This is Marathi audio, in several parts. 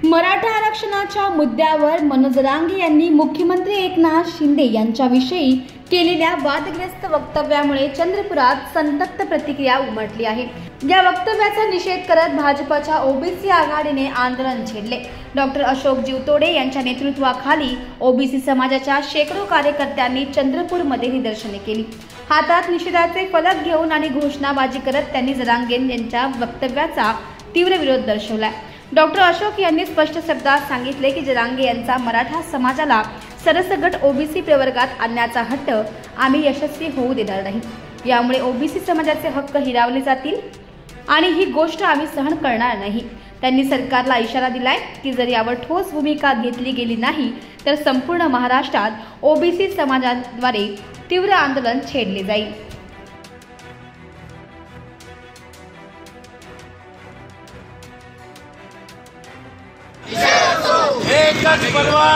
मराठा आरक्षणाच्या मुद्द्यावर मनोज जरांगे यांनी मुख्यमंत्री एकनाथ शिंदे यांच्याविषयी केलेल्या वादग्रस्त वक्तव्यामुळे चंद्रपुरात संतप्त प्रतिक्रिया उमटली आहे। या वक्तव्याचा निषेध करत भाजपच्या ओबीसी आघाडीने आंदोलन छेडले। डॉक्टर अशोक जीवतोडे यांच्या नेतृत्वाखाली ओबीसी समाजाच्या शेकडो कार्यकर्त्यांनी चंद्रपूरमध्ये निदर्शने केली। हातात निषेधाचे फलक घेऊन आणि घोषणाबाजी करत त्यांनी जरांगे यांच्या वक्तव्याचा तीव्र विरोध दर्शवला। डॉक्टर अशोक यांनी स्पष्ट शब्दात सांगितले की जरांगे यांचा मराठा समाजाला सरसकट ओबीसी प्रवर्गात आणण्याचा हट्ट आम्ही यशस्वी होऊ देणार नाही। यामुळे ओबीसी समाजाचे हक्क हिरावले जातील आणि ही गोष्ट आम्ही सहन करणार नाही। त्यांनी सरकारला इशारा दिलाय की जर यावर ठोस भूमिका घेतली गेली नाही तर संपूर्ण महाराष्ट्रात ओबीसी समाजाद्वारे तीव्र आंदोलन छेडले जाईल। एकच परवा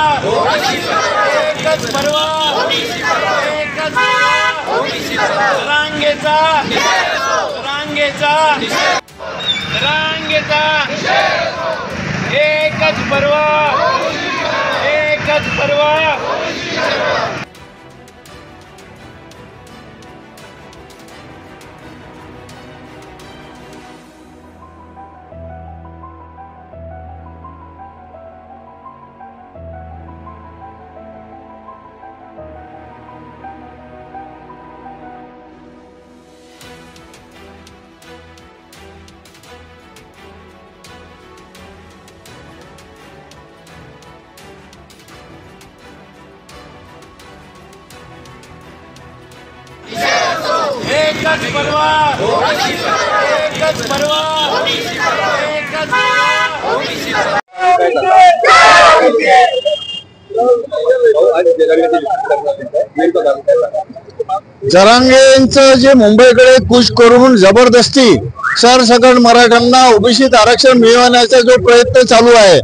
जरांगेंचं जे मुंबईकडे कूच करून जबरदस्ती सरसकट मराठ्यांना ओबीसीत आरक्षण मिळवण्याचा जो प्रयत्न चालू आहे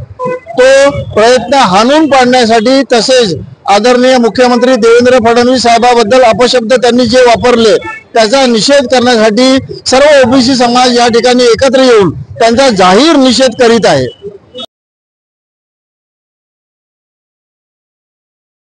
तो प्रयत्न हाणून पाडण्यासाठी तसेच आदरणीय मुख्यमंत्री देवेंद्र फडणवीस साहेबांबद्दल अपशब्द त्यांनी जे वापरले त्याचा निषेध करण्यासाठी सर्व ओबीसी समाज या ठिकाणी एकत्र येऊन त्यांचा जाहीर निषेध करीत आहे।